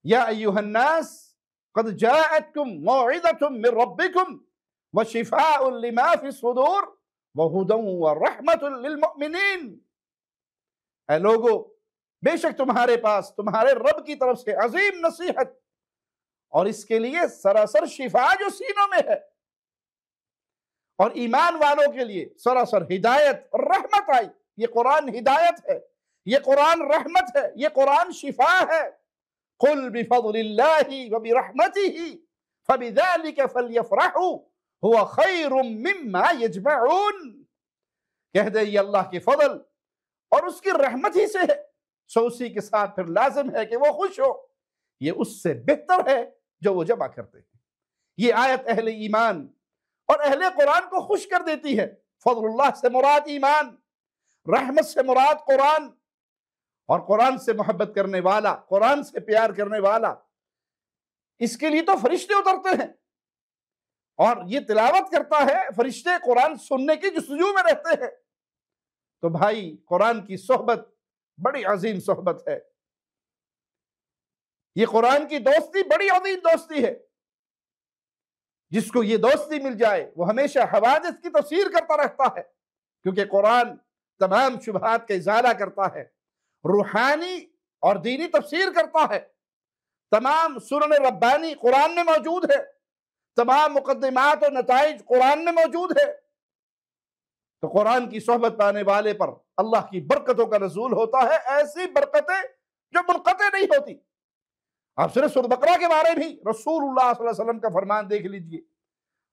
یا ایھا الناس قد جاءتکم موعظۃ من ربکم وشفاء لما فی الصدور وہدی ورحمۃ للمؤمنین۔ اے لوگو، بے شک تمہارے پاس تمہارے رب کی طرف سے عظیم نصیحت اور اس کے لیے سراسر شفا جو سینوں میں ہے، اور ایمان والوں کے لیے سراسر ہدایت اور رحمت آئی۔ یہ قرآن ہدایت ہے، یہ قرآن رحمت ہے، یہ قرآن شفا ہے۔ قل بفضل اللہ وبرحمتہ فبذلک فلیفرحوا هو خیر مما یجمعون۔ کہہ دے یہ اللہ کے فضل اور اس کی رحمت ہی سے ہے، سو اسی کے ساتھ پھر لازم ہے کہ وہ خوش ہو، یہ اس سے بہتر ہے جو وہ جمع کرتے ہیں۔ یہ آیت اہل ایمان اور اہل قرآن کو خوش کر دیتی ہے۔ فضل اللہ سے مراد ایمان، رحمت سے مراد قرآن، اور قرآن سے محبت کرنے والا، قرآن سے پیار کرنے والا، اس کے لیے تو فرشتے اترتے ہیں اور یہ تلاوت کرتا ہے، فرشتے قرآن سننے کی جستجو میں رہتے ہیں۔ تو بھائی، قرآن کی صحبت بڑی عظیم صحبت ہے، یہ قرآن کی دوستی بڑی عظیم دوستی ہے۔ جس کو یہ دوستی مل جائے وہ ہمیشہ حوادث کی تفسیر کرتا رہتا ہے، کیونکہ قرآن تمام شبہات کا ازالہ کرتا ہے، روحانی اور دینی تفسیر کرتا ہے۔ تمام سنن ربانی قرآن میں موجود ہے، تمام مقدمات اور نتائج قرآن میں موجود ہے۔ تو قرآن کی صحبت پانے والے پر اللہ کی برکتوں کا نزول ہوتا ہے، ایسی برکتیں جو منقطع نہیں ہوتی۔ آپ صرف سورۃ بقرہ کے بارے میں رسول اللہ صلی اللہ علیہ وسلم کا فرمان دیکھ لیجئے،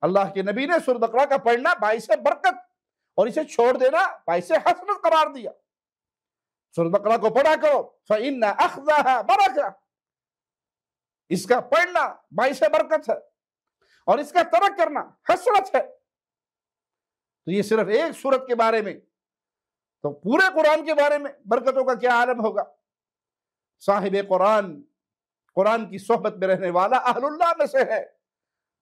اللہ کے نبی نے سورۃ بقرہ کا پڑھنا باعث برکت اور اسے چھوڑ دینا باعث حسرت قرار دیا۔ سورۃ بقرہ کو پڑھا کرو، فَإِنَّ أَخْذَهَا بَرَكَةٌ، اس کا پڑھنا باعث برکت ہے اور اس کا ترک کرنا حسرت ہے۔ تو یہ صرف ایک سورت کے بارے میں، تو پورے قرآن کے بارے میں برکتوں کا کیا عالم ہوگا۔ صاحب قرآن، قرآن کی صحبت میں رہنے والا اہل اللہ میں سے ہے۔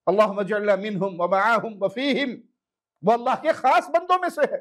اللہم اجعلنا منہم ومعاہم وفیہم، وہ اللہ کے خاص بندوں میں سے ہے۔